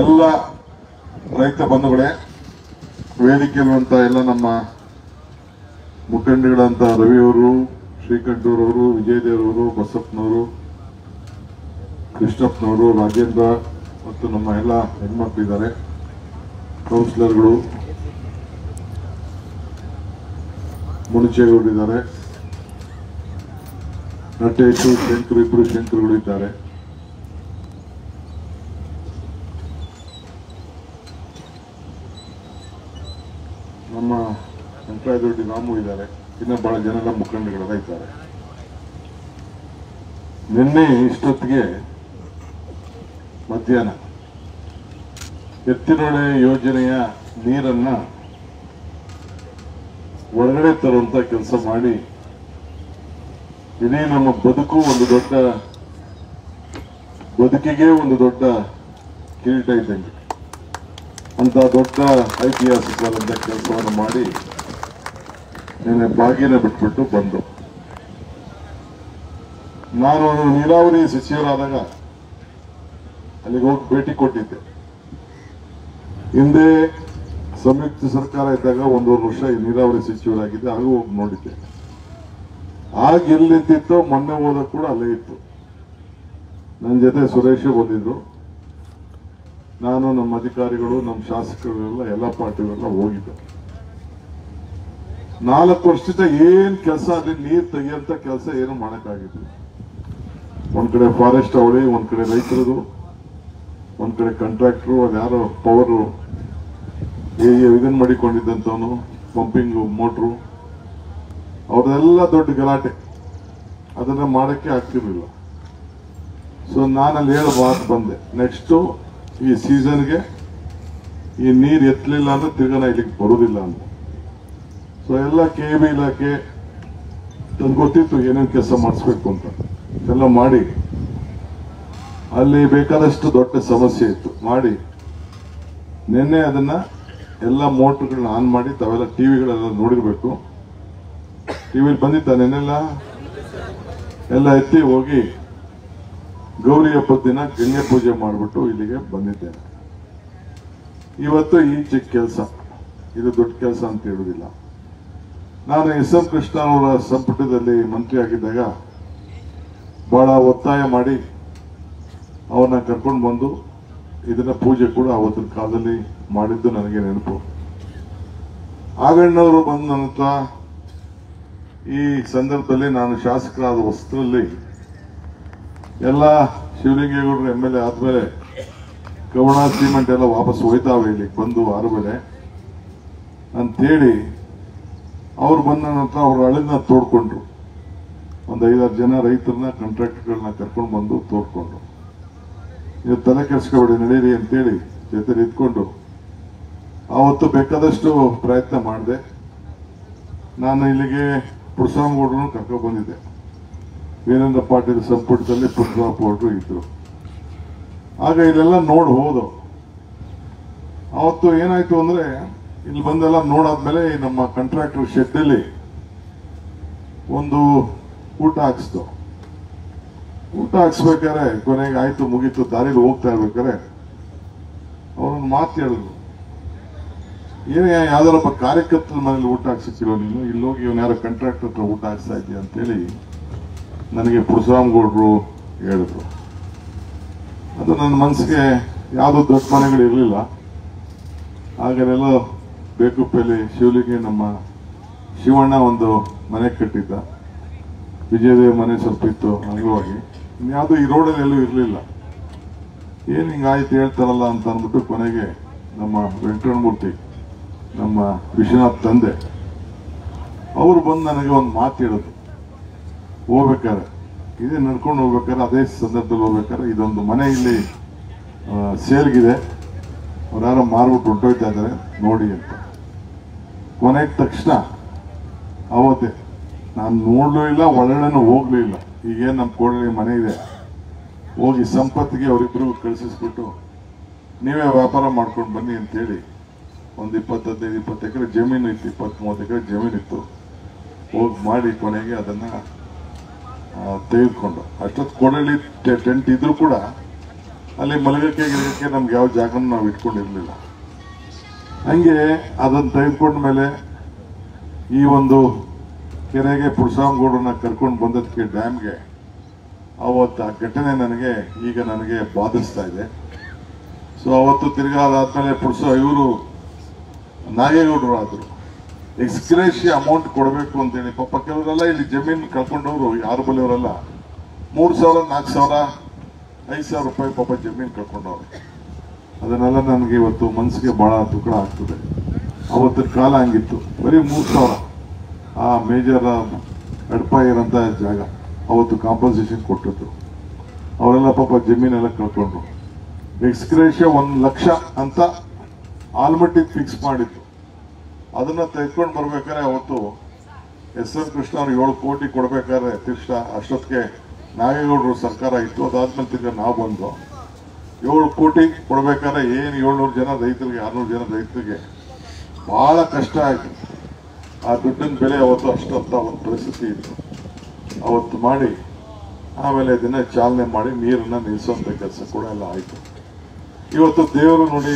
ಎಲ್ಲ ರೈತ ಬಂಧುಗಳೇ, ವೇದಿಕೆಯಲ್ಲಿರುವಂತ ಎಲ್ಲ ನಮ್ಮ ಮುಖಂಡಗಳಂತ ರವಿಯವರು, ಶ್ರೀಕಂಠರವರು, ವಿಜಯದೇವರವರು, ಬಸಪ್ಪನವರು, ಕೃಷ್ಣಪ್ಪನವರು, ರಾಜೇಂದ್ರ ಮತ್ತು ನಮ್ಮ ಎಲ್ಲ ಹೆಣ್ಮಕ್ಳಿದ್ದಾರೆ, ಕೌನ್ಸಿಲರ್ಗಳು, ಮುನಿಚೇಗೌಡರಿದ್ದಾರೆ, ನಟೇಶು, ಶಂಕರ್, ಇಬ್ಬರು ಶಂಕರ್ಗಳು ಇದ್ದಾರೆ. ನಮ್ಮ ವೆಂಕಟರಾಯದೊಡ್ಡಿ ರಾಮು ಇದ್ದಾರೆ. ಇನ್ನು ಬಹಳ ಜನ ಎಲ್ಲ ಮುಖಂಡಗಳೆಲ್ಲ ಇದ್ದಾರೆ. ನಿನ್ನೆ ಇಷ್ಟೊತ್ತಿಗೆ ಮಧ್ಯಾಹ್ನ ಎತ್ತಿನೊಳೆ ಯೋಜನೆಯ ನೀರನ್ನ ಒಳಗಡೆ ತರುವಂತ ಕೆಲಸ ಮಾಡಿ ಇಡೀ ನಮ್ಮ ಬದುಕಿಗೆ ಒಂದು ದೊಡ್ಡ ಕಿರೀಟ ಇದ್ದಂಗೆ ಅಂತ ದೊಡ್ಡ ಐತಿಹಾಸಿಕವಾದಂತ ಕೆಲಸವನ್ನು ಮಾಡಿ ನಿನ್ನೆ ಬಾಗಿನ ಬಿಟ್ಬಿಟ್ಟು ಬಂದು, ನಾನು ನೀರಾವರಿ ಸಚಿವರಾದಾಗ ಅಲ್ಲಿಗೆ ಹೋಗಿ ಭೇಟಿ ಕೊಟ್ಟಿದ್ದೆ. ಹಿಂದೆ ಸಂಯುಕ್ತ ಸರ್ಕಾರ ಇದ್ದಾಗ 1.5 ವರ್ಷ ನೀರಾವರಿ ಸಚಿವರಾಗಿದ್ದೆ, ಆಗ ಹೋಗಿ ನೋಡಿದ್ದೆ. ಆಗ ಎಲ್ಲಿ ನಿಂತಿತ್ತೋ ಮೊನ್ನೆ ಹೋದ ಕೂಡ ಅಲ್ಲೇ ಇತ್ತು. ನನ್ನ ಜೊತೆ ಸುರೇಶ್ ಬಂದಿದ್ರು. ನಾನು, ನಮ್ಮ ಅಧಿಕಾರಿಗಳು, ನಮ್ಮ ಶಾಸಕರುಗಳೆಲ್ಲ, ಎಲ್ಲ ಪಾರ್ಟಿಗಳೆಲ್ಲ ಹೋಗಿದ್ದೆ. 4 ವರ್ಷದಿಂದ ಏನ್ ಕೆಲಸ ಅಲ್ಲಿ ನೀರು ತೆಗಿಯಂತ ಕೆಲಸ ಏನು ಮಾಡಕ್ಕಾಗಿತ್ತು. ಒಂದ್ ಕಡೆ ಫಾರೆಸ್ಟ್ ಅವಳಿ, ಒಂದ್ ಕಡೆ ರೈತರದು, ಒಂದ್ ಕಡೆ ಕಾಂಟ್ರಾಕ್ಟರು, ಅದು ಯಾರೋ ಪವರ್ ಇದನ್ ಮಾಡಿಕೊಂಡಿದ್ದಂತವನು, ಪಂಪಿಂಗ್ ಮೋಟ್ರು, ಅವ್ರದೆಲ್ಲ ದೊಡ್ಡ ಗಲಾಟೆ. ಅದನ್ನ ಮಾಡಕ್ಕೆ ಆಗ್ತಿರ್ಲಿಲ್ಲ. ಸೊ ನಾನಲ್ಲಿ ಹೇಳೋ ಮಾತು ಬಂದೆ, ನೆಕ್ಸ್ಟ್ ಈ ಸೀಸನ್ಗೆ ಈ ನೀರು ಎತ್ತಲಿಲ್ಲ ಅಂದ್ರೆ ತಿರ್ಗಾನ ಇಲ್ಲಿಗೆ ಬರುವುದಿಲ್ಲ ಅಂತ. ಸೊ ಎಲ್ಲ KEB ಇಲಾಖೆ ನನ್ಗೆ ಗೊತ್ತಿತ್ತು ಏನೇನು ಕೆಲಸ ಮಾಡಿಸ್ಬೇಕು ಅಂತ. ಎಲ್ಲ ಮಾಡಿ ಅಲ್ಲಿ ಬೇಕಾದಷ್ಟು ದೊಡ್ಡ ಸಮಸ್ಯೆ ಇತ್ತು ಮಾಡಿ ನಿನ್ನೆ ಅದನ್ನ ಎಲ್ಲ ಮೋಟರ್ಗಳನ್ನ ಆನ್ ಮಾಡಿ, ತಾವೆಲ್ಲ ಟಿವಿಗಳೆಲ್ಲ ನೋಡಿರ್ಬೇಕು. ಟಿವಿಲಿ ಬಂದಿದ್ದ ನೆನ್ನೆಲ್ಲ ಎಲ್ಲ ಎತ್ತಿ ಹೋಗಿ ಗೌರಿ ಹಬ್ಬದ ದಿನ ಗಂಗೆ ಪೂಜೆ ಮಾಡಿಬಿಟ್ಟು ಇಲ್ಲಿಗೆ ಬಂದಿದ್ದೇನೆ. ಇವತ್ತು ಈ ಚಿಕ್ಕ ಕೆಲಸ, ಇದು ದೊಡ್ಡ ಕೆಲಸ ಅಂತ ಹೇಳುವುದಿಲ್ಲ. ನಾನು SM ಕೃಷ್ಣ ಅವರ ಸಂಪುಟದಲ್ಲಿ ಮಂತ್ರಿ ಆಗಿದ್ದಾಗ ಬಹಳ ಒತ್ತಾಯ ಮಾಡಿ ಅವ್ರನ್ನ ಕರ್ಕೊಂಡು ಬಂದು ಇದನ್ನ ಪೂಜೆ ಕೂಡ ಅವತ್ತಿನ ಕಾಲದಲ್ಲಿ ಮಾಡಿದ್ದು ನನಗೆ ನೆನಪು. ಆಗಣ್ಣವರು ಬಂದ ನಂತರ ಈ ಸಂದರ್ಭದಲ್ಲಿ ನಾನು ಶಾಸಕರಾದ ಹೊಸದಲ್ಲಿ ಎಲ್ಲ ಶಿವಲಿಂಗೇಗೌಡರು MLA ಆದ್ಮೇಲೆ ಕವಣ ಸಿಮೆಂಟ್ ಎಲ್ಲ ವಾಪಸ್ ಹೋಯ್ತಾವೆ ಇಲ್ಲಿಗೆ ಬಂದು ಆರುಬೇಳೆ ಅಂತೇಳಿ ಅವ್ರು ಬಂದ ನಂತರ ಅವ್ರ ಅಳಿನ ತೋಡ್ಕೊಂಡ್ರು. ಒಂದು 5-6 ಜನ ರೈತರನ್ನ, ಕಾಂಟ್ರಾಕ್ಟರ್ಗಳನ್ನ ಕರ್ಕೊಂಡು ಬಂದು ತೋಡ್ಕೊಂಡ್ರು. ನೀವು ತಲೆ ಕೆಡಿಸ್ಕೊಬೇಡಿ, ನಡೀರಿ ಅಂತೇಳಿ ಜೊತೆ ಇದ್ಕೊಂಡು ಆವತ್ತು ಬೇಕಾದಷ್ಟು ಪ್ರಯತ್ನ ಮಾಡಿದೆ. ನಾನು ಇಲ್ಲಿಗೆ ಪುರುಷಾಮಗೌಡರನ್ನು ಕರ್ಕೊಂಡು ಬಂದಿದ್ದೆ. ವೀರೇಂದ್ರ ಪಾಟೀಲ್ ಸಂಪುಟದಲ್ಲಿ ಪುರುಷಾಮಗೌಡರು ಇದ್ರು. ಆಗ ಇಲ್ಲೆಲ್ಲ ನೋಡಿ ಹೋದು. ಅವತ್ತು ಏನಾಯ್ತು ಅಂದ್ರೆ, ಇಲ್ಲಿ ಬಂದೆಲ್ಲ ನೋಡಾದ್ಮೇಲೆ ನಮ್ಮ ಕಾಂಟ್ರಾಕ್ಟರ್ ಶೆಡ್ ಅಲ್ಲಿ ಒಂದು ಊಟ ಹಾಕ್ಸ್ತು. ಊಟ ಹಾಕ್ಸ್ಬೇಕಾದ್ರೆ ಕೊನೆಗೆ ಆಯ್ತು, ಮುಗೀತು, ದಾರಿಲಿ ಹೋಗ್ತಾ ಇರ್ಬೇಕಾದ್ರೆ ಅವ್ರೊಂದು ಮಾತು ಹೇಳಿದ್ರು, ಏನೇ ಯಾವ್ದಾರಪ್ಪ ಕಾರ್ಯಕರ್ತರ ಮನೇಲಿ ಊಟ ಹಾಕ್ಸಿರೋ ನೀನು, ಇಲ್ಲಿ ಹೋಗಿ ಇವನ್ ಯಾರೋ ಕಾಂಟ್ರಾಕ್ಟರ್ ಹತ್ರ ಊಟ ಹಾಕ್ಸ್ತಾ ಇದೀಯ ಅಂತೇಳಿ ನನಗೆ ಪುರುಷಾಮಗೌಡರು ಹೇಳಿದ್ರು. ಅದು ನನ್ನ ಮನಸ್ಸಿಗೆ ಯಾವುದೋ ದೊಡ್ಡ ಮನೆಗಳು ಇರಲಿಲ್ಲ. ಆಗಲೆಲ್ಲ ಬೇಕುಪ್ಪಲ್ಲಿ ಶಿವಲಿಂಗಿ ನಮ್ಮ ಶಿವಣ್ಣ ಒಂದು ಮನೆ ಕಟ್ಟಿದ್ದ, ವಿಜಯದೇವ ಮನೆ ಸ್ವಲ್ಪ ಇತ್ತು ಅಂಗವಾಗಿ. ಇನ್ಯಾವುದೂ ಈ ರೋಡಲ್ಲಿ ಎಲ್ಲೂ ಇರಲಿಲ್ಲ. ಏನ್ ಹಿಂಗಾಯ್ತು ಹೇಳ್ತಾರಲ್ಲ ಅಂತ ಅಂದ್ಬಿಟ್ಟು ಕೊನೆಗೆ ನಮ್ಮ ವೆಂಕಟರಮೂರ್ತಿ, ನಮ್ಮ ವಿಶ್ವನಾಥ್ ತಂದೆ, ಅವರು ಬಂದು ನನಗೆ ಒಂದು ಮಾತು ಹೇಳಿದ್ರು. ಹೋಗ್ಬೇಕಾದ್ರೆ ಇದೇ ನಡ್ಕೊಂಡು ಹೋಗ್ಬೇಕಾದ್ರೆ, ಅದೇ ಸಂದರ್ಭದಲ್ಲಿ ಹೋಗ್ಬೇಕಾದ್ರೆ, ಇದೊಂದು ಮನೆ ಇಲ್ಲಿ ಸೇಲ್ಗಿದೆ, ಅವ್ರು ಯಾರೋ ಮಾರ್ಬಿಟ್ಟು ಹೊಂಟೋಯ್ತಾ ಇದ್ದಾರೆ ನೋಡಿ ಅಂತ. ಕೊನೆಗೆ ತಕ್ಷಣ ಅವತ್ತೇ ನಾನು ನೋಡ್ಲೂ ಇಲ್ಲ, ಒಳಗಡೆನೂ ಹೋಗ್ಲೂ ಇಲ್ಲ. ಈಗೇನು ನಮ್ಮ ಕೋಡಳ್ಳಿ ಮನೆ ಇದೆ, ಹೋಗಿ ಸಂಪತ್ತಿಗೆ ಅವರಿಬ್ರಿಗೂ ಕಳಿಸಿಸ್ಬಿಟ್ಟು ನೀವೇ ವ್ಯಾಪಾರ ಮಾಡ್ಕೊಂಡು ಬನ್ನಿ ಅಂತೇಳಿ ಒಂದು 20-25 ಎಕರೆ ಜಮೀನು ಇತ್ತು, 20-30 ಎಕರೆ ಜಮೀನಿತ್ತು. ಹೋಗಿ ಮಾಡಿ ಕೊನೆಗೆ ಅದನ್ನ ತೆಗೆದುಕೊಂಡು, ಅಷ್ಟೊತ್ತು ಕೋಡಳ್ಳಿ ಟೆಂಟ್ ಇದ್ರು ಕೂಡ ಅಲ್ಲಿ ಮಲಗಕ್ಕೆ ಗಿಡಕ್ಕೆ ನಮ್ಗೆ ಯಾವ ಜಾಗನೂ ನಾವು ಇಟ್ಕೊಂಡಿರ್ಲಿಲ್ಲ. ಹಂಗೆ ಅದನ್ನು ತೆಗೆದುಕೊಂಡ ಮೇಲೆ ಈ ಒಂದು ಕೆರೆಗೆ ಪುರಸಂಗೌಡರನ್ನ ಕರ್ಕೊಂಡು ಬಂದದಕ್ಕೆ ಡ್ಯಾಮ್ಗೆ ಅವತ್ತು ಆ ಘಟನೆ ನನಗೆ ಬಾಧಿಸ್ತಾ ಇದೆ. ಸೊ ಅವತ್ತು ತಿರ್ಗಾ ಅದಾದ್ಮೇಲೆ ಇವರು ನಾಗೇಗೌಡರು ಆದರು, ಎಕ್ಸ್ಗ್ರೇಷಿಯ ಅಮೌಂಟ್ ಕೊಡಬೇಕು ಅಂತೇಳಿ. ಪಾಪ ಕೆಲವರೆಲ್ಲ ಇಲ್ಲಿ ಜಮೀನು ಕಳ್ಕೊಂಡವರು ಯಾರು ಬಲಿಯವರೆಲ್ಲ 3,000, 4,000, 5,000 ರೂಪಾಯಿ ಪಾಪ ಜಮೀನು ಕಳ್ಕೊಂಡವ್ರು. ಅದನ್ನೆಲ್ಲ ನನಗೆ ಇವತ್ತು ಮನಸ್ಸಿಗೆ ಬಹಳ ದುಃಖ ಆಗ್ತದೆ. ಅವತ್ತಿನ ಕಾಲ ಹಂಗಿತ್ತು, ಬರೀ 3,000 ಆ ಮೇಜರ್ ಅಡ್ಪಾಯಿರಂತ ಜಾಗ ಅವತ್ತು ಕಾಂಪನ್ಸೇಷನ್ ಕೊಟ್ಟಿದ್ರು. ಅವರೆಲ್ಲ ಪಾಪ ಜಮೀನೆಲ್ಲ ಕಳ್ಕೊಂಡ್ರು. ಎಕ್ಸ್ಗ್ರೇಷಿಯ 1 ಲಕ್ಷ ಅಂತ ಆಲ್ಮಟ್ಟಿಗೆ ಫಿಕ್ಸ್ ಮಾಡಿತ್ತು. ಅದನ್ನ ತೆಗೆದುಕೊಂಡು ಬರ್ಬೇಕಾದ್ರೆ ಅವತ್ತು ಎಸ್.ಎನ್. ಕೃಷ್ಣ ಅವ್ರು 7 ಕೋಟಿ ಕೊಡ್ಬೇಕಾದ್ರೆ ಅಷ್ಟೊತ್ತಿಗೆ ನಾಗೇಗೌಡರು ಸರ್ಕಾರ ಇತ್ತು. ಅದಾದ್ಮೇಲೆ ತಿರ್ಗ ನಾವು ಬಂದು 7 ಕೋಟಿ ಕೊಡ್ಬೇಕಾದ್ರೆ ಏನು 700 ಜನ ರೈತರಿಗೆ 600 ಜನ ರೈತರಿಗೆ ಬಹಳ ಕಷ್ಟ ಆಯ್ತು. ಆ ದುಡ್ಡಿನ ಬೆಲೆ ಅವತ್ತು ಅಷ್ಟಂತ ಒಂದು ಪರಿಸ್ಥಿತಿ ಇತ್ತು. ಅವತ್ತು ಮಾಡಿ ಆಮೇಲೆ ಇದನ್ನ ಚಾಲನೆ ಮಾಡಿ ನೀರನ್ನ ನಿಲ್ಲಿಸುವಂತ ಕೆಲಸ ಕೂಡ ಎಲ್ಲ ಆಯ್ತು. ಇವತ್ತು ದೇವರು ನೋಡಿ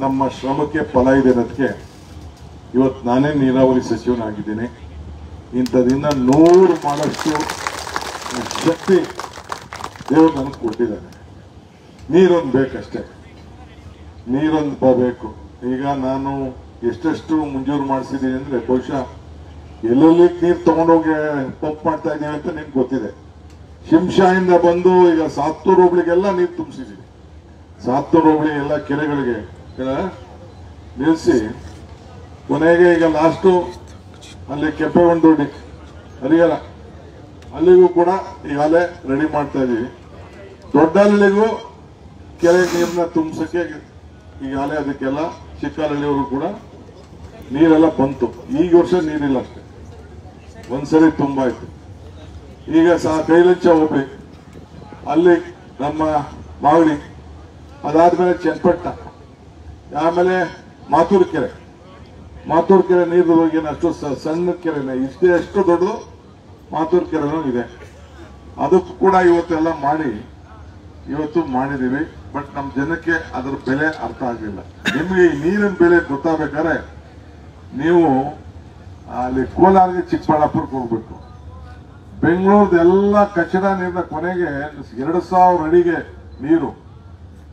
ನಮ್ಮ ಶ್ರಮಕ್ಕೆ ಫಲ ಇದೆ ಅನ್ನೋದಕ್ಕೆ ಇವತ್ತು ನಾನೇ ನೀರಾವರಿ ಸಚಿವನಾಗಿದ್ದೀನಿ. ಇಂಥದಿಂದ 100 ಮಾಡಷ್ಟು ಶಕ್ತಿ ದೇವರು ನನಗೆ ಕೊಟ್ಟಿದ್ದಾನೆ. ನೀರೊಂದು ಬೇಕಷ್ಟೇ, ನೀರೊಂದು ಬರಬೇಕು. ಈಗ ನಾನು ಎಷ್ಟೆಷ್ಟು ಮಂಜೂರು ಮಾಡಿಸಿದ್ದೀನಿ ಅಂದ್ರೆ ಬಹುಶಃ ಎಲ್ಲೆಲ್ಲಿ ನೀರು ತಗೊಂಡೋಗಿ ಪಂಪ್ ಮಾಡ್ತಾ ಇದ್ದೀವಿ ಅಂತ ನಿಮ್ಗೆ ಗೊತ್ತಿದೆ. ಶಿಂಷಾಯಿಂದ ಬಂದು ಈಗ ಸಾತ್ತೂರು ಹೋಬಳಿಗೆಲ್ಲ ನೀರು ತುಂಬಿಸಿದ್ದೀವಿ. ಸಾತ್ತೂರು ಹೋಬಳಿ ಎಲ್ಲ ಕೆರೆಗಳಿಗೆ ನಿಲ್ಲಿಸಿ ಕೊನೆಗೆ ಈಗ ಲಾಸ್ಟು ಅಲ್ಲಿ ಕೆಂಪೇಗೌಡ ಹರಿಹರ ಅಲ್ಲಿಗೂ ಕೂಡ ಈಗಾಗಲೇ ರೆಡಿ ಮಾಡ್ತಾ ಇದೀವಿ. ದೊಡ್ಡಹಳ್ಳಿಗೂ ಕೆರೆ ನೀರನ್ನ ತುಂಬಿಸಕ್ಕೆ ಈಗಾಗಲೇ ಅದಕ್ಕೆಲ್ಲ ಚಿಕ್ಕಹಳ್ಳಿಯವರು ಕೂಡ ನೀರೆಲ್ಲ ಬಂತು. ಈಗ ವರ್ಷ ನೀರಿಲ್ಲ ಅಷ್ಟೇ, ಒಂದ್ಸರಿ ತುಂಬಾಯ್ತು. ಈಗ ಕೈಲಂಚ ಹೋಗ್ಲಿ ಅಲ್ಲಿ ನಮ್ಮ ಮಾಗಡಿ, ಅದಾದ್ಮೇಲೆ ಚನ್ನಪಟ್ಟ, ಆಮೇಲೆ ಮಾತೂರು ಕೆರೆ ನೀರು ಹೋಗಿ ಅಷ್ಟು ಸಣ್ಣ ಕೆರೆನೇ ಇಷ್ಟೇ, ಎಷ್ಟು ದೊಡ್ಡದು ಮಾತೂರು ಕೆರೆನೂ ಇದೆ. ಅದಕ್ಕೂ ಕೂಡ ಇವತ್ತೆಲ್ಲ ಇವತ್ತು ಮಾಡಿದೀವಿ. ಬಟ್ ನಮ್ಮ ಜನಕ್ಕೆ ಅದರ ಬೆಲೆ ಅರ್ಥ ಆಗಲಿಲ್ಲ. ನಿಮ್ಗೆ ಈ ನೀರಿನ ಬೆಲೆ ಗೊತ್ತಾಗಬೇಕಾದ್ರೆ ನೀವು ಅಲ್ಲಿ ಕೋಲಾರ್ಗೆ ಚಿಕ್ಕಬಳ್ಳಾಪುರಕ್ಕೆ ಹೋಗ್ಬೇಕು. ಬೆಂಗಳೂರದೆಲ್ಲ ಕಚಡ ನೀರಿನ ಕೊನೆಗೆ 2,000 ಅಡಿಗೆ ನೀರು,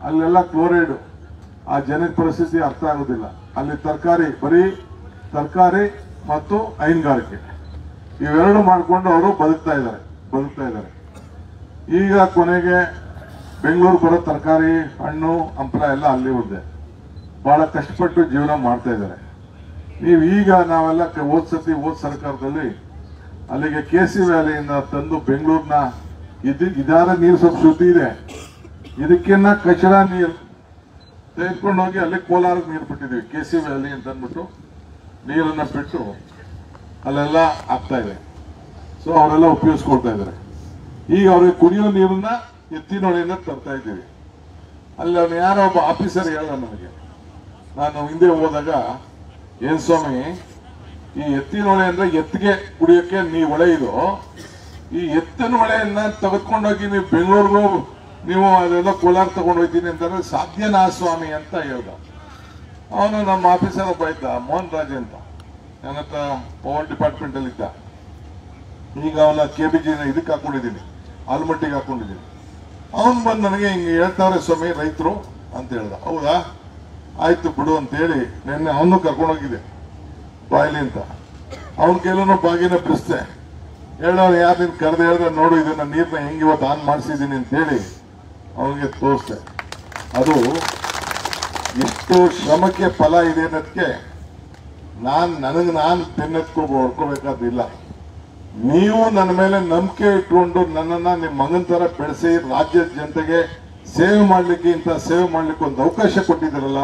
ಅಲ್ಲೆಲ್ಲ ಕ್ಲೋರೈಡ್. ಆ ಜನದ ಪರಿಸ್ಥಿತಿ ಅರ್ಥ ಆಗೋದಿಲ್ಲ. ಅಲ್ಲಿ ಬರೀ ತರಕಾರಿ ಮತ್ತು ಹೈನುಗಾರಿಕೆ ಇವೆರಡು ಮಾಡಿಕೊಂಡು ಅವರು ಬದುಕ್ತಾ ಇದ್ದಾರೆ. ಈಗ ಕೊನೆಗೆ ಬೆಂಗಳೂರು ಬರೋ ತರಕಾರಿ, ಹಣ್ಣು, ಹಂಪಲ ಎಲ್ಲ ಅಲ್ಲಿ ಹೋದೆ. ಬಹಳ ಕಷ್ಟಪಟ್ಟು ಜೀವನ ಮಾಡ್ತಾ ಇದ್ದಾರೆ. ಈಗ ನಾವೆಲ್ಲ ಹೋದ್ ಸರ್ಕಾರದಲ್ಲಿ ಅಲ್ಲಿಗೆ KC ವ್ಯಾಲಿಯಿಂದ ತಂದು ಬೆಂಗಳೂರಿನ ಇದಾರ ನೀರು ಸ್ವಲ್ಪ ಶುದ್ಧಿ ಇದೆ, ಇದಕ್ಕಿನ್ನ ಕಚಡ ನೀರು ತೆಗೆದುಕೊಂಡು ಹೋಗಿ ಅಲ್ಲಿ ಕೋಲಾರಕ್ಕೆ ನೀರು ಬಿಟ್ಟಿದ್ವಿ. KC ವ್ಯಾಲಿ ಅಂತ ಅಂದ್ಬಿಟ್ಟು ನೀರನ್ನ ಬಿಟ್ಟು ಅಲ್ಲೆಲ್ಲ ಆಗ್ತಾ ಇದೆ. ಸೊ ಅವರೆಲ್ಲ ಉಪಯೋಗಿಸ್ಕೊಳ್ತಾ ಇದ್ದಾರೆ. ಈಗ ಅವ್ರಿಗೆ ಕುಡಿಯೋ ನೀರನ್ನ ಎತ್ತಿನೊಳೆಯಿಂದ ತರ್ತಾ ಇದ್ದೀವಿ. ಅಲ್ಲಿ ಅವನು ಯಾರೋ ಒಬ್ಬ ಆಫೀಸರ್ ಹೇಳ ನನಗೆ, ನಾನು ಹಿಂದೆ ಹೋದಾಗ, ಏನ್ ಸ್ವಾಮಿ ಈ ಎತ್ತಿನೊಳೆ ಅಂದ್ರೆ ಎತ್ತಿಗೆ ಕುಡಿಯೋಕೆ ಹೊಳೆ ಇದು, ಈ ಎತ್ತಿನ ಹೊಳೆಯನ್ನ ತೆಗೆದುಕೊಂಡೋಗಿ ನೀವು ಬೆಂಗಳೂರಿಗೂ ನೀವು ಅದೆಲ್ಲ ಕೋಲಾರ ತಗೊಂಡು ಹೋಗ್ತೀನಿ ಅಂತಂದ್ರೆ ಸಾಧ್ಯನಾ ಸ್ವಾಮಿ ಅಂತ ಹೇಳ್ದ. ಅವನು ನಮ್ಮ ಆಫೀಸರ್ ಒಬ್ಬ ಇದ್ದ, ಮೋಹನ್ ರಾಜ್ ಅಂತ, ನನ್ನ ಹತ್ರ ಪವರ್ ಡಿಪಾರ್ಟ್ಮೆಂಟ್ ಅಲ್ಲಿ ಇದ್ದ. ಈಗ ಅವನ KBG ಇದಕ್ಕೆ ಹಾಕೊಂಡಿದ್ದೀನಿ, ಆಲ್ಮಟ್ಟಿಗೆ ಹಾಕೊಂಡಿದ್ದೀನಿ. ಅವನು ಬಂದು ನನಗೆ ಹಿಂಗೆ ಹೇಳ್ತಾವ್ರೆ ಸ್ವಾಮಿ ರೈತರು ಅಂತ ಹೇಳ್ದ. ಹೌದಾ, ಆಯ್ತು ಬಿಡು ಅಂತ ಹೇಳಿ ನಿನ್ನೆ ಅವನು ಕರ್ಕೊಂಡೋಗಿದೆ ಬಾಯ್ಲಿ ಅಂತ. ಅವನ ಕೈಲೂ ಬಾಗಿನ ಬಿಡಿಸ್ದೆ. ಹೇಳೋರು ಯಾರು ನಿನ್ ಕರೆದು ಹೇಳಿದ್ರೆ ನೋಡು ಇದನ್ನ ನೀರನ್ನ ಹೆಂಗೆ ಇವತ್ತು ಆನ್ ಮಾಡಿಸಿದ್ದೀನಿ ಅಂತ ಹೇಳಿ ಅವನಿಗೆ ತೋರಿಸ್ದೆ. ಅದು ಎಷ್ಟು ಶ್ರಮಕ್ಕೆ ಫಲ ಇದೆ ಅನ್ನೋದಕ್ಕೆ ನಾನು ಹೊಡ್ಕೋಬೇಕಾದಿಲ್ಲ. ನೀವು ನನ್ನ ಮೇಲೆ ನಂಬಿಕೆ ಇಟ್ಕೊಂಡು ನನ್ನನ್ನ ನಿಮ್ಮ ಮಗನ ತರ ಬೆಳೆಸಿ ರಾಜ್ಯದ ಜನತೆಗೆ ಸೇವೆ ಮಾಡ್ಲಿಕ್ಕೆ ಒಂದು ಅವಕಾಶ ಕೊಟ್ಟಿದ್ದೀರಲ್ಲ,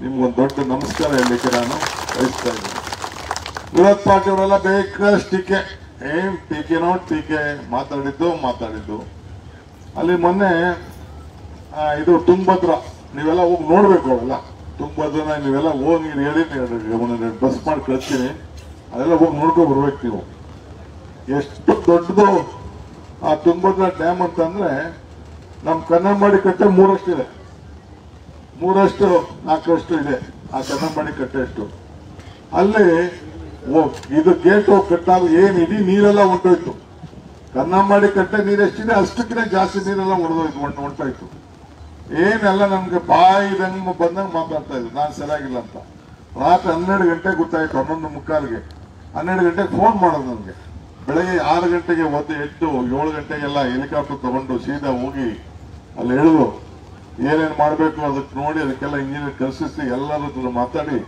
ನಿಮ್ಗೊಂದು ದೊಡ್ಡ ನಮಸ್ಕಾರ ಹೇಳಲಿಕ್ಕೆ ನಾನು ಬಯಸ್ತಾ ಇದ್ದೀನಿ. ವಿರೋಧ ಪಾರ್ಟಿಯವರೆಲ್ಲ ಬೇಕಷ್ಟು ಟೀಕೆ ಮಾತಾಡಿದ್ದು. ಅಲ್ಲಿ ಮೊನ್ನೆ ಇದು ತುಂಗಭದ್ರಾ ನೀವೆಲ್ಲ ಹೋಗಿ ನೋಡ್ಬೇಕು. ಅವೆಲ್ಲ ತುಂಗಭದ್ರನ ನೀವೆಲ್ಲ ಹೋಗಿ ಹೇಳಿ ಬಸ್ ಮಾಡಿ ಕಳಿಸ್ತೀನಿ, ಅದೆಲ್ಲ ಹೋಗಿ ನೋಡ್ಕೊಂಡು ಬರ್ಬೇಕು ನೀವು. ಎಷ್ಟು ದೊಡ್ಡದು ಆ ತುಂಗಭದ್ರಾ ಡ್ಯಾಮ್ ಅಂತಂದ್ರೆ ನಮ್ಮ ಕನ್ನಂಬಾಡಿ ಕಟ್ಟೆ 3 ಮೂರಷ್ಟು 4 ಇದೆ ಆ ಕನ್ನಂಬಾಡಿ ಕಟ್ಟೆ ಅಷ್ಟು. ಅಲ್ಲಿ ಇದು ಗೇಟ್ ಕಟ್ಟಾಗ ಏನ್ ಇಡೀ ನೀರೆಲ್ಲ ಹೊಂಟೋಯ್ತು. ಕನ್ನಂಬಾಡಿ ಕಟ್ಟೆ ನೀರೆಷ್ಟಿದೆ ಅಷ್ಟಕ್ಕಿಂತ ಜಾಸ್ತಿ ನೀರೆಲ್ಲ ಹೊಂಟೋಯ್ತು. ಏನೆಲ್ಲ ನಮ್ಗೆ ಬಾಯಿದಂಗೆ ಬಂದಂಗೆ ಮಾತಾಡ್ತಾ ಇದ್ರು ನಾನು ಸರಿಯಾಗಿಲ್ಲ ಅಂತ. ರಾತ್ರಿ 12 ಗಂಟೆಗೆ ಗೊತ್ತಾಯ್ತು, 11:45ಗೆ 12 ಗಂಟೆಗೆ ಫೋನ್ ಮಾಡೋದು ನನಗೆ. ಬೆಳಗ್ಗೆ 6 ಗಂಟೆಗೆ ಎದ್ದು 7 ಗಂಟೆಗೆಲ್ಲ ಹೆಲಿಕಾಪ್ಟರ್ ತಗೊಂಡು ಸೀದಾ ಹೋಗಿ ಅಲ್ಲಿ ಹೇಳಿದ್ರು ಏನೇನು ಮಾಡಬೇಕು ಅದಕ್ಕೆ ನೋಡಿ ಅದಕ್ಕೆಲ್ಲ ಇಂಜಿನಿಯರ್ ಕಲ್ಸಿಸಿ ಎಲ್ಲರ ಮಾತಾಡಿ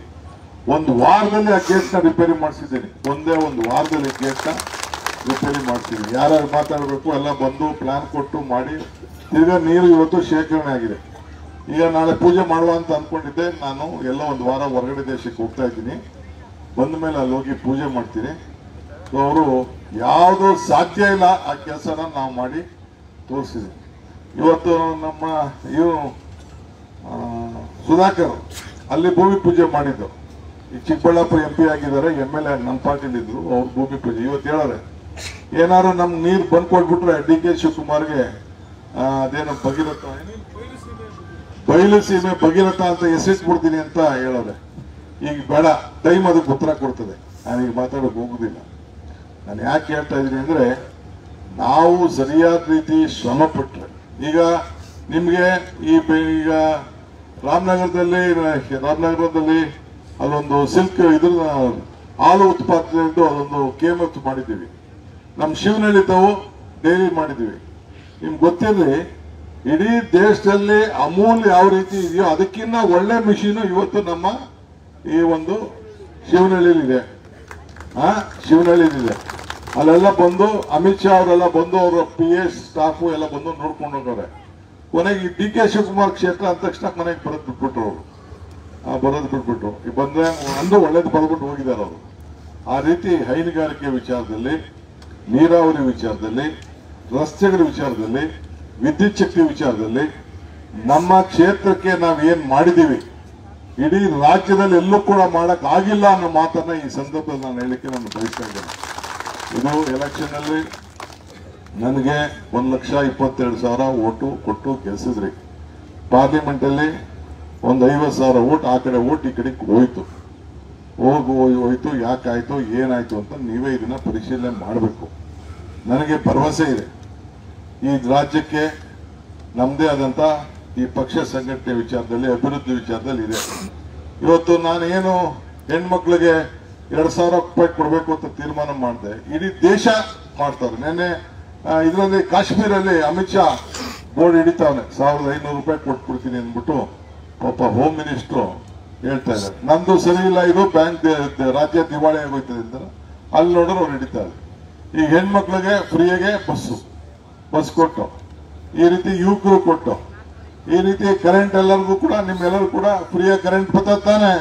1 ವಾರದಲ್ಲಿ ಆ ಗೇಟ್ನ ರಿಪೇರಿ ಮಾಡಿಸಿದ್ದೀನಿ. ಒಂದೇ 1 ವಾರದಲ್ಲಿ ಗೇಟ್ನ ರಿಪೇರಿ ಮಾಡ್ತೀನಿ. ಯಾರ್ಯಾರು ಮಾತಾಡಬೇಕು ಎಲ್ಲ ಬಂದು ಪ್ಲಾನ್ ಕೊಟ್ಟು ಮಾಡಿ ತಿರ್ಗಾ ನೀರು ಇವತ್ತು ಶೇಖರಣೆ ಆಗಿದೆ. ಈಗ ನಾಳೆ ಪೂಜೆ ಮಾಡುವ ಅಂತ ಅನ್ಕೊಂಡಿದ್ದೆ ನಾನು. ಎಲ್ಲ 1 ವಾರ ಹೊರಗಡೆ ದೇಶಕ್ಕೆ ಹೋಗ್ತಾ ಇದ್ದೀನಿ. ಬಂದ ಮೇಲೆ ಅಲ್ಲಿ ಹೋಗಿ ಪೂಜೆ ಮಾಡ್ತೀನಿ. ಅವರು ಯಾವುದು ಸಾಧ್ಯ ಇಲ್ಲ ಆ ಕೆಲಸನ ನಾವು ಮಾಡಿ ತೋರಿಸಿದ್ವಿ. ಇವತ್ತು ನಮ್ಮ ಇವರು ಸುಧಾಕರ್ ಅಲ್ಲಿ ಭೂಮಿ ಪೂಜೆ ಮಾಡಿದ್ದು. ಈ ಚಿಕ್ಕಬಳ್ಳಾಪುರ MP ಆಗಿದ್ದಾರೆ, MLA ನಮ್ಮ ಪಾರ್ಟಿಲಿದ್ರು. ಅವ್ರು ಭೂಮಿ ಪೂಜೆ ಇವತ್ತು ಹೇಳೋರೆ ಏನಾದ್ರು ನಮ್ಗೆ ನೀರು ಬಂದ್ ಕೊಟ್ಬಿಟ್ರೆ DK ಶಿವಕುಮಾರ್ಗೆ ಅದೇನೋ ಬಯಲು ಸೀಮೆ ಭಗೀರಥ ಅಂತ ಹೆಸರಿಟ್ಬಿಡ್ತೀನಿ ಅಂತ ಹೇಳೋರೆ. ಈಗ ಬೇಡ, ಟೈಮ್ ಅದಕ್ಕೆ ಉತ್ತರ ಕೊಡ್ತದೆ. ನಾನೀಗ ಮಾತಾಡೋಕೆ ಹೋಗುದಿಲ್ಲ. ನಾನು ಯಾಕೆ ಹೇಳ್ತಾ ಇದ್ದೀನಿ ಅಂದ್ರೆ, ನಾವು ಸರಿಯಾದ ರೀತಿ ಶ್ರಮ ಪಟ್ರೆ ಈಗ ನಿಮ್ಗೆ ಈಗ ರಾಮನಗರದಲ್ಲಿ ಅಲ್ಲೊಂದು ಸಿಲ್ಕ್ ಇದ್ರ ಹಾಲು ಉತ್ಪಾದನೆ ಅದೊಂದು KMF ಮಾಡಿದ್ದೀವಿ. ನಮ್ಮ ಶಿವನಹಳ್ಳಿ ತಾವು ಡೈರಿ ಮಾಡಿದ್ದೀವಿ. ನಿಮ್ಗೆ ಗೊತ್ತಿರಲಿ, ಇಡೀ ದೇಶದಲ್ಲಿ ಅಮೂಲ್ ಯಾವ ರೀತಿ ಇದೆಯೋ ಅದಕ್ಕಿಂತ ಒಳ್ಳೆ ಮಿಷಿನ್ ಇವತ್ತು ನಮ್ಮ ಈ ಒಂದು ಶಿವನಹಳ್ಳಿಲಿದೆ. ಶಿವನಹಳ್ಳಿಲಿದೆ. ಅಲ್ಲೆಲ್ಲ ಬಂದು ಅಮಿತ್ ಶಾ ಅವರೆಲ್ಲ ಬಂದು ಅವರ PS ಸ್ಟಾಫು ಎಲ್ಲ ಬಂದು ನೋಡ್ಕೊಂಡು ಹೋಗೋರೆ. ಕೊನೆಗೆ DK ಶಿವಕುಮಾರ್ ಕ್ಷೇತ್ರ ಅಂದ ತಕ್ಷಣ ಮನೆಗೆ ಬರೋದು ಬಿಟ್ಬಿಟ್ರು ಅವರು. ಬರೋದು ಬಿಟ್ಬಿಟ್ರು. ಈಗ ಬಂದ್ರೆ ಒಂದು ಒಳ್ಳೇದು ಬರೆದ್ಬಿಟ್ಟು ಹೋಗಿದ್ದಾರೆ ಅವರು. ಆ ರೀತಿ ಹೈನುಗಾರಿಕೆ ವಿಚಾರದಲ್ಲಿ, ನೀರಾವರಿ ವಿಚಾರದಲ್ಲಿ, ರಸ್ತೆಗಳ ವಿಚಾರದಲ್ಲಿ, ವಿದ್ಯುತ್ ಶಕ್ತಿ ವಿಚಾರದಲ್ಲಿ ನಮ್ಮ ಕ್ಷೇತ್ರಕ್ಕೆ ನಾವು ಏನ್ ಮಾಡಿದೀವಿ ಇಡೀ ರಾಜ್ಯದಲ್ಲಿ ಎಲ್ಲೂ ಕೂಡ ಮಾಡಕ್ ಆಗಿಲ್ಲ ಅನ್ನೋ ಮಾತನ್ನ ಈ ಸಂದರ್ಭದಲ್ಲಿ ನಾನು ಹೇಳಿಕೆ ನಾನು ಬಯಸ್ತಾ ಇದ್ದೇನೆ. ಇದು ಎಲೆಕ್ಷನ್ ಅಲ್ಲಿ ನನಗೆ 1,22,000 ಓಟು ಕೊಟ್ಟು ಗೆಲ್ಸಿದ್ರಿ. ಪಾರ್ಲಿಮೆಂಟ್ ಅಲ್ಲಿ ಒಂದು 50,000 ಓಟ್ ಆ ಕಡೆ ಓಟ್ ಈ ಕಡೆ ಹೋಯ್ತು. ಹೋಯ್ತು. ಯಾಕಾಯ್ತು ಏನಾಯ್ತು ಅಂತ ನೀವೇ ಇದನ್ನ ಪರಿಶೀಲನೆ ಮಾಡಬೇಕು. ನನಗೆ ಭರವಸೆ ಇದೆ ಈ ರಾಜ್ಯಕ್ಕೆ ನಮ್ದೇ ಆದಂತ ಈ ಪಕ್ಷ ಸಂಘಟನೆ ವಿಚಾರದಲ್ಲಿ, ಅಭಿವೃದ್ಧಿ ವಿಚಾರದಲ್ಲಿ ಇದೆ. ಇವತ್ತು ನಾನೇನು ಹೆಣ್ಮಕ್ಳಿಗೆ 2,000 ರೂಪಾಯಿ ಕೊಡಬೇಕು ಅಂತ ತೀರ್ಮಾನ ಮಾಡಿದೆ. ಇಡೀ ದೇಶ ಮಾಡ್ತಾರೆ. ನೆನ್ನೆ ಇದರಲ್ಲಿ ಕಾಶ್ಮೀರಲ್ಲಿ ಅಮಿತ್ ಶಾ ಬೋರ್ಡ್ ಹಿಡಿತಾವನೆ 1,500 ರೂಪಾಯಿ ಕೊಟ್ಬಿಡ್ತೀನಿ ಅಂದ್ಬಿಟ್ಟು ಪಾಪ ಹೋಮ್ ಮಿನಿಸ್ಟ್ರು ಹೇಳ್ತಾ ಇದ್ದಾರೆ. ನಂದು ಸರಿ ಇಲ್ಲ, ಇದು ಬ್ಯಾಂಕ್ ರಾಜ್ಯ ದಿವಾಳಿ ಆಗೋಯ್ತದೆ ಅಂತ ಅಲ್ಲಿ ನೋಡಿದ್ರೆ ಅವ್ರು ಹಿಡಿತಾರೆ. ಈಗ ಹೆಣ್ಮಕ್ಳಿಗೆ ಫ್ರೀಯಾಗೆ ಬಸ್ ಕೊಟ್ಟು, ಈ ರೀತಿ ಯುವಕರು ಕೊಟ್ಟು, ಈ ರೀತಿ ಕರೆಂಟ್ ಎಲ್ಲರಿಗೂ ಕೂಡ ನಿಮ್ಮೆಲ್ಲರೂ ಕೂಡ ಫ್ರೀಯಾಗಿ ಕರೆಂಟ್ ಬರ್ತದೆ ತಾನೆ.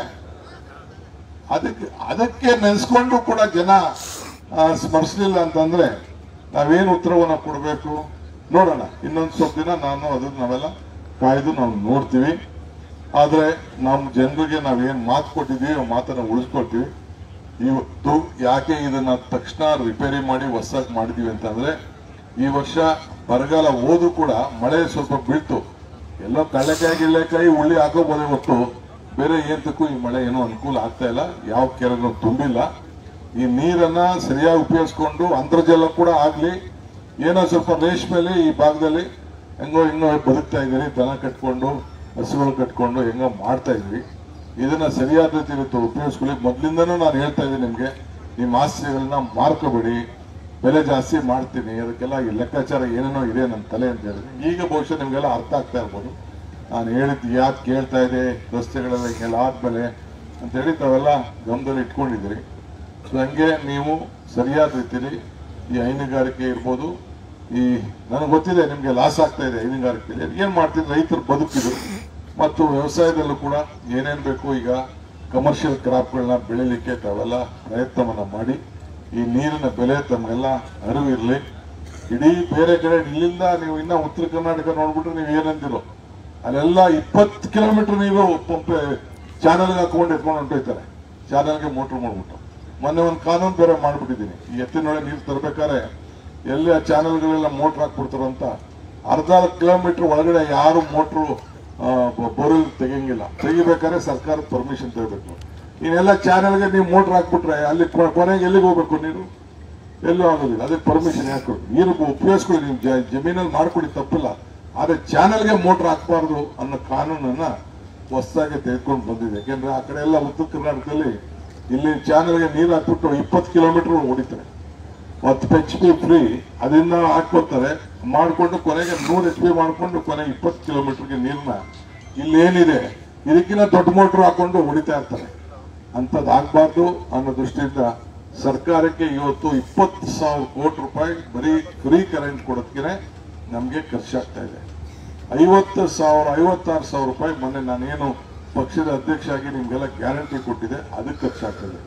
ಅದಕ್ಕೆ ನೆನೆಸ್ಕೊಂಡು ಕೂಡ ಜನ ಸ್ಮರಿಸಲಿಲ್ಲ ಅಂತಂದ್ರೆ ನಾವೇನು ಉತ್ತರವನ್ನ ಕೊಡಬೇಕು ನೋಡೋಣ. ಇನ್ನೊಂದು ಸ್ವಲ್ಪ ದಿನ ನಾವೆಲ್ಲ ಕಾಯ್ದು ನಾವು ನೋಡ್ತೀವಿ. ಆದ್ರೆ ನಮ್ಮ ಜನರಿಗೆ ನಾವೇನ್ ಮಾತು ಕೊಟ್ಟಿದೀವಿ ಆ ಮಾತನ್ನ ಉಳಿಸ್ಕೊಳ್ತೀವಿ. ಇವತ್ತು ಯಾಕೆ ಇದನ್ನ ತಕ್ಷಣ ರಿಪೇರಿ ಮಾಡಿ ಹೊಸದಾಗಿ ಮಾಡಿದೀವಿ ಅಂತಂದ್ರೆ, ಈ ವರ್ಷ ಬರಗಾಲ ಹೋದ್ರು ಕೂಡ ಮಳೆ ಸ್ವಲ್ಪ ಬೀಳ್ತು. ಎಲ್ಲ ಕಳ್ಳೆಕಾಯಿ ಉಳ್ಳಿ ಹಾಕೋಬೋದೇ ಹೊತ್ತು ಬೇರೆ ಏಂತಕ್ಕೂ ಈ ಮಳೆ ಏನೋ ಅನುಕೂಲ ಆಗ್ತಾ ಇಲ್ಲ. ಯಾವ ಕೆರೆನೂ ತುಂಬಿಲ್ಲ. ಈ ನೀರನ್ನ ಸರಿಯಾಗಿ ಉಪಯೋಗಿಸ್ಕೊಂಡು ಅಂತರ್ಜಲ ಕೂಡ ಆಗ್ಲಿ, ಏನೋ ಸ್ವಲ್ಪ ರೇಷ್ಮೆಲಿ ಈ ಭಾಗದಲ್ಲಿ ಹೆಂಗೋ ಇನ್ನೂ ಬದುಕ್ತಾ ಇದ್ದೀರಿ. ದನ ಕಟ್ಕೊಂಡು ಹಸುಗಳು ಕಟ್ಕೊಂಡು ಹೆಂಗೋ ಮಾಡ್ತಾ ಇದ್ವಿ. ಇದನ್ನ ಸರಿಯಾದ ರೀತಿ ಉಪಯೋಗಿಸ್ಕೊಳ್ಳಿ. ಮೊದ್ಲಿಂದನೂ ನಾನು ಹೇಳ್ತಾ ಇದ್ದೀನಿ ನಿಮ್ಗೆ, ನಿಮ್ಮ ಆಸ್ತಿಗಳನ್ನ ಮಾರ್ಕೋಬೇಡಿ, ಬೆಲೆ ಜಾಸ್ತಿ ಮಾಡ್ತೀನಿ, ಅದಕ್ಕೆಲ್ಲ ಈ ಲೆಕ್ಕಾಚಾರ ಏನೇನೋ ಇದೆ ನನ್ನ ತಲೆ ಅಂತ ಹೇಳಿದ್ರೆ ಈಗ ಬಹುಶಃ ನಿಮ್ಗೆಲ್ಲ ಅರ್ಥ ಆಗ್ತಾ ಇರ್ಬೋದು. ನಾನು ಹೇಳಿದ್ದು ಯಾಕೆ ಕೇಳ್ತಾ ಇದೆ, ರಸ್ತೆಗಳೆಲ್ಲ ಹಿಂಗೆಲ್ಲ ಆದ್ಮೇಲೆ ಅಂತೇಳಿ ತಾವೆಲ್ಲ ಗಮನದಲ್ಲಿ ಇಟ್ಕೊಂಡಿದ್ದೀರಿ. ಸೊ ಹಂಗೆ ನೀವು ಸರಿಯಾದ ರೀತಿಯಲ್ಲಿ ಈ ಹೈನುಗಾರಿಕೆ ಇರ್ಬೋದು, ಈ ನನಗೆ ಗೊತ್ತಿದೆ ನಿಮ್ಗೆ ಲಾಸ್ ಆಗ್ತಾ ಇದೆ ಹೈನುಗಾರಿಕೆಯಲ್ಲಿ. ಏನ್ ಮಾಡ್ತಿದ್ರು ರೈತರು ಬದುಕಿದ್ರು. ಮತ್ತು ವ್ಯವಸಾಯದಲ್ಲೂ ಕೂಡ ಏನೇನ್ ಬೇಕು ಈಗ ಕಮರ್ಷಿಯಲ್ ಕ್ರಾಪ್ಗಳನ್ನ ಬೆಳಿಲಿಕ್ಕೆ ತಾವೆಲ್ಲ ಪ್ರಯತ್ನವನ್ನ ಮಾಡಿ ಈ ನೀರಿನ ಬೆಲೆ ತಮಗೆಲ್ಲ ಅರಿವಿರ್ಲಿ. ಇಡೀ ಬೇರೆ ಕಡೆ ಇಲ್ಲಿಂದ ನೀವು ಇನ್ನ ಉತ್ತರ ಕರ್ನಾಟಕ ನೋಡ್ಬಿಟ್ರೆ ನೀವು ಏನಂದಿರೋ ಅಲ್ಲೆಲ್ಲ 20 ಕಿಲೋಮೀಟರ್ ನೀರು ಪಂಪೆ ಚಾನಲ್ಗೆ ಹಾಕೊಂಡು ಎತ್ಕೊಂಡು ಹೊಂಟೋಯ್ತಾರೆ. ಚಾನಲ್ಗೆ ಮೋಟ್ರ್ ಮಾಡ್ಬಿಟ್ಟು ಮೊನ್ನೆ ಒಂದು ಕಾನೂನು ಬೇರೆ ಮಾಡ್ಬಿಟ್ಟಿದ್ದೀನಿ. ಈ ಎತ್ತಿನೊಳಗೆ ನೀರು ತರಬೇಕಾದ್ರೆ ಎಲ್ಲಿ ಆ ಚಾನಲ್ಗಳೆಲ್ಲ ಮೋಟ್ರ್ ಹಾಕ್ಬಿಡ್ತಾರೋ ಅಂತ ಅರ್ಧ ಕಿಲೋಮೀಟರ್ ಒಳಗಡೆ ಯಾರು ಮೋಟ್ರು ಬೋರ್ವೆಲ್ ತೆಗಿಯಂಗಿಲ್ಲ. ತೆಗಿಬೇಕಾದ್ರೆ ಸರ್ಕಾರದ ಪರ್ಮಿಷನ್ ತಗೋಬೇಕು. ಇನ್ನೆಲ್ಲ ಚಾನೆಲ್ಗೆ ನೀವು ಮೋಟ್ರ್ ಹಾಕ್ಬಿಟ್ರೆ ಅಲ್ಲಿ ಕೊನೆಗೆ ಎಲ್ಲಿಗೆ ಹೋಗ್ಬೇಕು? ನೀರು ಎಲ್ಲೂ ಆಗೋದಿಲ್ಲ. ಅದಕ್ಕೆ ಪರ್ಮಿಷನ್ ಯಾಕೆ? ನೀರು ಉಪಯೋಗಿಸ್ಕೊಳ್ಳಿ, ನೀವು ಜಮೀನಲ್ಲಿ ಮಾಡ್ಕೊಡಿ, ತಪ್ಪಿಲ್ಲ. ಆದರೆ ಚಾನೆಲ್ಗೆ ಮೋಟ್ರ್ ಹಾಕ್ಬಾರ್ದು ಅನ್ನೋ ಕಾನೂನನ್ನ ಹೊಸದಾಗಿ ತೆಗೆದುಕೊಂಡು ಬಂದಿದೆ. ಯಾಕೆಂದ್ರೆ ಆ ಕಡೆ ಎಲ್ಲ ಉತ್ತರ ಕರ್ನಾಟಕದಲ್ಲಿ ಇಲ್ಲಿ ಚಾನೆಲ್ಗೆ ನೀರು ಹಾಕ್ಬಿಟ್ಟು 20 ಕಿಲೋಮೀಟರ್ ಹೊಡಿತಾರೆ. 10 HP ಫ್ರೀ ಅದನ್ನ ಹಾಕ್ಕೊಳ್ತಾರೆ, ಮಾಡಿಕೊಂಡು ಕೊನೆಗೆ 100 HP ಮಾಡಿಕೊಂಡು ಕೊನೆಗೆ 20 ಕಿಲೋಮೀಟರ್ಗೆ ನೀರನ್ನ ಇಲ್ಲಿ ಏನಿದೆ ಇದಕ್ಕಿಂತ ದೊಡ್ಡ ಮೋಟ್ರ್ ಹಾಕೊಂಡು ಹೊಡಿತಾ ಇರ್ತಾರೆ. ಅಂಥದ್ದು ಆಗ್ಬಾರ್ದು ಅನ್ನೋ ದೃಷ್ಟಿಯಿಂದ ಸರ್ಕಾರಕ್ಕೆ ಇವತ್ತು 20,000 ಕೋಟಿ ರೂಪಾಯಿ ಬರೀ ಫ್ರೀ ಕರೆಂಟ್ ಕೊಡೋದಕ್ಕೆ ನಮಗೆ ಖರ್ಚಾಗ್ತಾ ಇದೆ. 56,000 ರೂಪಾಯಿ ಮೊನ್ನೆ ನಾನೇನು ಪಕ್ಷದ ಅಧ್ಯಕ್ಷ ಆಗಿ ನಿಮ್ಗೆಲ್ಲ ಗ್ಯಾರಂಟಿ ಕೊಟ್ಟಿದೆ ಅದಕ್ಕೆ ಖರ್ಚಾಗ್ತದೆ.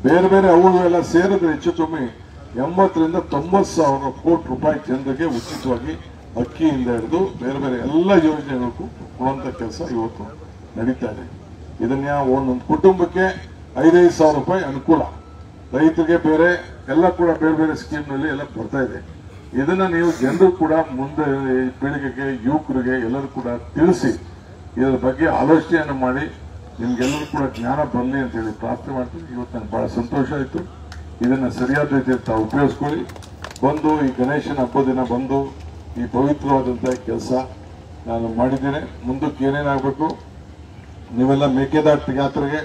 ಬೇರೆ ಬೇರೆ ಅವುಗಳೆಲ್ಲ ಸೇರಿದ್ರೆ ಹೆಚ್ಚು ಕಮ್ಮಿ 80,000 ರಿಂದ 90,000 ಕೋಟಿ ರೂಪಾಯಿ ಜನರಿಗೆ ಉಚಿತವಾಗಿ ಅಕ್ಕಿಯಿಂದ ಹಿಡಿದು ಬೇರೆ ಬೇರೆ ಎಲ್ಲ ಯೋಜನೆಗಳಿಗೂ ಕೊಡುವಂತ ಕೆಲಸ ಇವತ್ತು ನಡೀತಾ ಇದೆ. ಇದನ್ನ ಒಂದೊಂದು ಕುಟುಂಬಕ್ಕೆ 5,000 ರೂಪಾಯಿ ಅನುಕೂಲ, ರೈತರಿಗೆ ಬೇರೆ ಎಲ್ಲ ಕೂಡ ಬೇರೆ ಬೇರೆ ಸ್ಕೀಮ್ ನಲ್ಲಿ ಎಲ್ಲ ಬರ್ತಾ ಇದೆ. ಇದನ್ನ ನೀವು ಜನರು ಕೂಡ ಮುಂದೆ ಪೀಳಿಗೆಗೆ, ಯುವಕರಿಗೆ ಎಲ್ಲರೂ ಕೂಡ ತಿಳಿಸಿ ಇದರ ಬಗ್ಗೆ ಆಲೋಚನೆಯನ್ನು ಮಾಡಿ ನಿಮ್ಗೆಲ್ಲರೂ ಕೂಡ ಜ್ಞಾನ ಬರಲಿ ಅಂತ ಹೇಳಿ ಪ್ರಾರ್ಥನೆ ಮಾಡ್ತೀನಿ. ಇವತ್ತು ನಂಗೆ ಬಹಳ ಸಂತೋಷ ಆಯಿತು. ಇದನ್ನ ಸರಿಯಾದ ರೀತಿಯಲ್ಲಿ ತಾವು ಉಪಯೋಗಿಸ್ಕೊಳ್ಳಿ. ಬಂದು ಈ ಗಣೇಶನ ಹಬ್ಬದ ದಿನ ಬಂದು ಈ ಪವಿತ್ರವಾದಂತಹ ಕೆಲಸ ನಾನು ಮಾಡಿದ್ದೇನೆ. ಮುಂದಕ್ಕೆ ಏನೇನಾಗಬೇಕು, ನೀವೆಲ್ಲ ಮೇಕೆದಾಟು ಯಾತ್ರೆಗೆ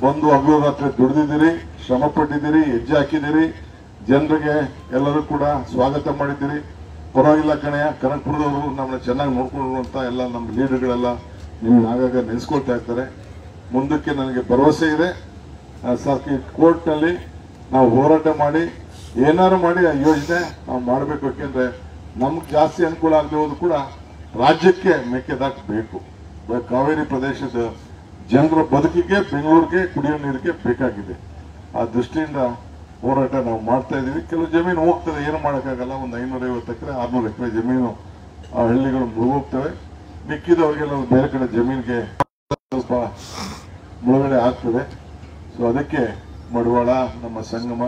ಬಂದು ಹಗಲು ರಾತ್ರಿ ದುಡಿದಿದ್ದೀರಿ, ಶ್ರಮ ಪಟ್ಟಿದ್ದೀರಿ, ಹೆಜ್ಜೆ ಹಾಕಿದ್ದೀರಿ, ಜನರಿಗೆ ಎಲ್ಲರೂ ಕೂಡ ಸ್ವಾಗತ ಮಾಡಿದ್ದೀರಿ. ಪರವಾಗಿಲ್ಲ ಕಣೆಯ, ಕನಕಪುರದವರು ನಮ್ಮನ್ನ ಚೆನ್ನಾಗಿ ನೋಡ್ಕೊಂಡಿರುವಂತ ಎಲ್ಲ ನಮ್ಮ ಲೀಡರ್ಗಳೆಲ್ಲ ನೀವು ಆಗಾಗ ನೆನೆಸ್ಕೊಳ್ತಾ ಇರ್ತಾರೆ. ಮುಂದಕ್ಕೆ ನನಗೆ ಭರವಸೆ ಇದೆ, ಕೋರ್ಟ್ನಲ್ಲಿ ನಾವು ಹೋರಾಟ ಮಾಡಿ ಏನಾರು ಮಾಡಿ ಆ ಯೋಜನೆ ನಾವು ಮಾಡಬೇಕು. ಯಾಕೆಂದ್ರೆ ನಮ್ಗೆ ಜಾಸ್ತಿ ಅನುಕೂಲ ಆಗದೆ ಹೋದ್ರು ಕೂಡ ರಾಜ್ಯಕ್ಕೆ ಮೇಕೆದಾಟು ಬೇಕು. ಕಾವೇರಿ ಪ್ರದೇಶದ ಜನರ ಬದುಕಿಗೆ, ಬೆಂಗಳೂರಿಗೆ ಕುಡಿಯೋ ನೀರಿಗೆ ಬೇಕಾಗಿದೆ. ಆ ದೃಷ್ಟಿಯಿಂದ ಹೋರಾಟ ನಾವು ಮಾಡ್ತಾ ಇದೀವಿ. ಕೆಲವು ಜಮೀನು ಹೋಗ್ತದೆ, ಏನು ಮಾಡೋಕ್ಕಾಗಲ್ಲ. ಒಂದು 550 ಎಕರೆ 600 ಎಕರೆ ಜಮೀನು ಆ ಹಳ್ಳಿಗಳು ಮುಳುಗೋಗ್ತವೆ. ಮಿಕ್ಕಿದವ್ರಿಗೆಲ್ಲ ಬೇರೆ ಕಡೆ ಜಮೀನಿಗೆ ಸ್ವಲ್ಪ ಮುಳುಗಡೆ ಆಗ್ತದೆ. ಸೊ ಅದಕ್ಕೆ ಮಡವಾಳ, ನಮ್ಮ ಸಂಗಮ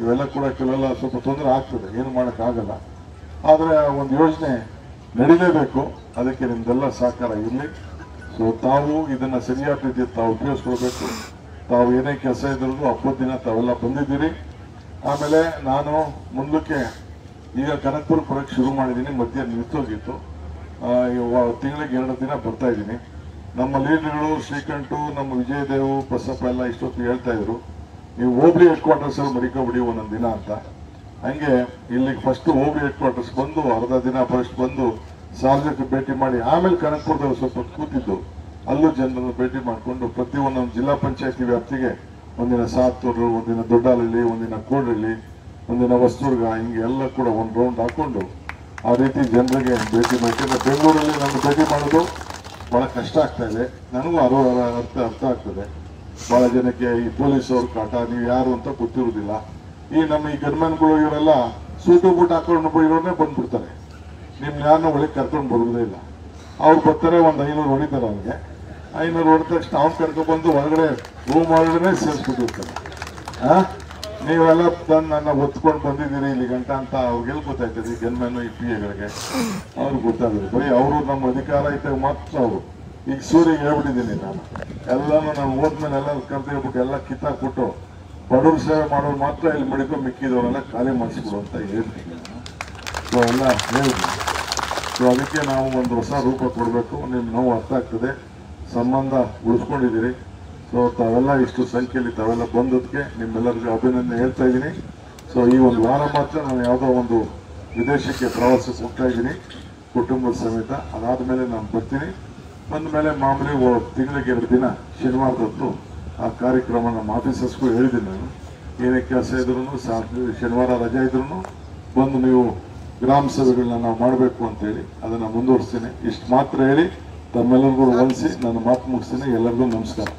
ಇವೆಲ್ಲ ಕೂಡ ಕೆಲವೆಲ್ಲ ಸ್ವಲ್ಪ ತೊಂದರೆ ಆಗ್ತದೆ, ಏನು ಮಾಡೋಕ್ಕಾಗಲ್ಲ. ಆದರೆ ಒಂದು ಯೋಜನೆ ನಡೀಲೇಬೇಕು, ಅದಕ್ಕೆ ನಿಮ್ದೆಲ್ಲ ಸಹಕಾರ ಇರಲಿ. ಸೊ ತಾವು ಇದನ್ನ ಸರಿಯಾದ ರೀತಿಯಲ್ಲಿ ತಾವು ಉಪಯೋಗಿಸ್ಕೊಳ್ಬೇಕು. ತಾವು ಏನೇ ಕೆಲಸ ಇದ್ರೂ ಹಬ್ಬದ ದಿನ ತಾವೆಲ್ಲ ಬಂದಿದ್ದೀರಿ. ಆಮೇಲೆ ನಾನು ಮುಂದಕ್ಕೆ ಈಗ ಕನಕಪುರ ಬರೋಕ್ಕೆ ಶುರು ಮಾಡಿದ್ದೀನಿ. ಮಧ್ಯ ನಿಂತೋಗಿತ್ತು, ತಿಂಗಳಿಗೆ 2 ದಿನ ಬರ್ತಾ ಇದ್ದೀನಿ. ನಮ್ಮ ಲೀಡರ್ಗಳು ಶ್ರೀಕಂಠು, ನಮ್ಮ ವಿಜಯದೇವು, ಬಸಪ್ಪ ಎಲ್ಲ ಇಷ್ಟೊತ್ತು ಹೇಳ್ತಾ ಇದ್ರು, ನೀವು ಹೋಬಳಿ ಹೆಡ್ ಕ್ವಾರ್ಟರ್ಸ್ ಅಲ್ಲಿ ಮರಿಕೊಬಿಡಿ ಒಂದೊಂದು ದಿನ ಅಂತ. ಹಂಗೆ ಇಲ್ಲಿಗೆ ಫಸ್ಟ್ ಹೋಬಳಿ ಹೆಡ್ ಕ್ವಾರ್ಟರ್ಸ್ ಬಂದು ಅರ್ಧ ದಿನ ಫಸ್ಟ್ ಬಂದು ಸಾರ್ವಜನಿಕ ಭೇಟಿ ಮಾಡಿ ಆಮೇಲೆ ಕನಕಪುರದಲ್ಲಿ ಸ್ವಲ್ಪ ಕೂತಿದ್ದು, ಅಲ್ಲೂ ಜನರನ್ನು ಭೇಟಿ ಮಾಡಿಕೊಂಡು ಪ್ರತಿ ಒಂದೊಂದು ಜಿಲ್ಲಾ ಪಂಚಾಯತಿ ವ್ಯಾಪ್ತಿಗೆ ಒಂದಿನ ಸಾತ್ತೂರು, ಒಂದಿನ ದೊಡ್ಡಹಳ್ಳಿ, ಒಂದಿನ ಕೋಡಹಳ್ಳಿ, ಒಂದಿನ ಹೊಸದುರ್ಗ, ಹಿಂಗೆ ಎಲ್ಲ ಕೂಡ ಒಂದು ರೌಂಡ್ ಹಾಕೊಂಡು ಆ ರೀತಿ ಜನರಿಗೆ ಭೇಟಿ ಮಾಡಿ. ಬೆಂಗಳೂರಲ್ಲಿ ನಾನು ಭೇಟಿ ಮಾಡೋದು ಬಹಳ ಕಷ್ಟ ಆಗ್ತಾ ಇದೆ, ನನಗೂ ಅರ್ಥ ಆಗ್ತದೆ. ಬಹಳ ಜನಕ್ಕೆ ಈ ಪೊಲೀಸ್ ಅವ್ರ ಕಾಟ, ನೀವು ಯಾರು ಅಂತ ಗೊತ್ತಿರುವುದಿಲ್ಲ. ಈ ನಮ್ಮ ಈ ಗನ್ಮನ್ಗಳು ಇವರೆಲ್ಲ ಸೂಟು ಬೂಟ್ ಹಾಕೊಂಡು ಇರೋನೇ ಬಂದ್ಬಿಡ್ತಾರೆ, ನಿಮ್ನ ಯಾರನ್ನ ಒಳಗೆ ಕರ್ಕೊಂಡು ಬರುವುದೇ ಇಲ್ಲ. ಅವ್ರು ಬರ್ತಾರೆ, ಒಂದು 500 ಹೊಡಿತಾರೆ. ಅವ್ರಿಗೆ 500 ಹೊಡೆದ ತಕ್ಷಣ ಅವ್ನು ಕರ್ಕೊಂಡ್ಬಂದು ಹೊರಗಡೆ ರೂಮ್ ಒಳಗಡೆ ಸೇರಿಸ್ಬಿಟ್ಟಿರ್ತಾರೆ. ನೀವೆಲ್ಲ ತಂದು ನನ್ನ ಒತ್ಕೊಂಡು ಬಂದಿದ್ದೀರಿ ಇಲ್ಲಿ ಗಂಟ ಅಂತ ಅವ್ರಿಗೆಲ್ಲ ಗೊತ್ತಾಯ್ತದೆ. ಈ ಗನ್ಮೆನ್, ಈ PA ಅವ್ರಿಗೆ ಗೊತ್ತಾಗುತ್ತೆ. ಬರೀ ಅವರು ನಮ್ಮ ಅಧಿಕಾರ ಇದ್ದಾಗ ಮಾತ್ರ ಅವರು. ಈಗ ಸೂರ್ಯಗೆ ಹೇಳ್ಬಿಟ್ಟಿದ್ದೀನಿ ನಾನು, ಎಲ್ಲಾನು ನಾನು ಹೋದ್ಮೇಲೆ ಎಲ್ಲ ಕರ್ದೇಳ್ಬಿಟ್ಟು ಎಲ್ಲ ಕಿತ್ತಾಕ್ಬಿಟ್ಟು ಬಡವ್ರ ಸೇವೆ ಮಾಡೋರು ಮಾತ್ರ ಇಲ್ಲಿ ಮಡಿಕೊಂಡು ಮಿಕ್ಕಿದವರೆಲ್ಲ ಖಾಲಿ ಮಾಡಿಸ್ಬಿಡು ಅಂತ ಹೇಳ್ತೀನಿ. ಸೊ ಎಲ್ಲ ಹೇಳಿದ್ವಿ. ಸೊ ಅದಕ್ಕೆ ನಾವು ಒಂದು ಹೊಸ ರೂಪ ಕೊಡಬೇಕು. ನಿಮ್ಗೆ ನೋವು ಅರ್ಥ ಆಗ್ತದೆ, ಸಂಬಂಧ ಉಳಿಸ್ಕೊಂಡಿದ್ದೀರಿ. ಸೊ ತಾವೆಲ್ಲ ಇಷ್ಟು ಸಂಖ್ಯೆಯಲ್ಲಿ ತಾವೆಲ್ಲ ಬಂದದಕ್ಕೆ ನಿಮ್ಮೆಲ್ಲರಿಗೂ ಅಭಿನಂದನೆ ಹೇಳ್ತಾ ಇದ್ದೀನಿ. ಸೊ ಈ ಒಂದು ವಾರ ಮಾತ್ರ ನಾನು ಯಾವುದೋ ಒಂದು ವಿದೇಶಕ್ಕೆ ಪ್ರವಾಸಕ್ಕೆ ಹೋಗ್ತಾ ಇದ್ದೀನಿ ಕುಟುಂಬದ ಸಮೇತ. ಅದಾದಮೇಲೆ ನಾನು ಬರ್ತೀನಿ. ಬಂದ ಮೇಲೆ ಮಾಮೂಲಿ ತಿಂಗಳಿಗೆ 2 ದಿನ ಶನಿವಾರದೊತ್ತು ಆ ಕಾರ್ಯಕ್ರಮ ನಮ್ಮ ಆಫೀಸರ್ಸ್ಗೂ ಹೇಳಿದ್ದೀನಿ. ನಾನು ಏನೇ ಕೆಲಸ ಇದ್ರೂ ಶನಿವಾರ ರಜೆ ಇದ್ರೂ ಬಂದು ನೀವು ಗ್ರಾಮ ಸಭೆಗಳನ್ನ ನಾವು ಮಾಡಬೇಕು ಅಂತೇಳಿ ಅದನ್ನು ಮುಂದುವರಿಸ್ತೀನಿ. ಇಷ್ಟು ಮಾತ್ರ ಹೇಳಿ ತಮ್ಮೆಲ್ಲರಿಗೂ ವಂದಿಸಿ ನಾನು ಮಾತು ಮುಗಿಸ್ತೀನಿ. ಎಲ್ಲರಿಗೂ ನಮಸ್ಕಾರ.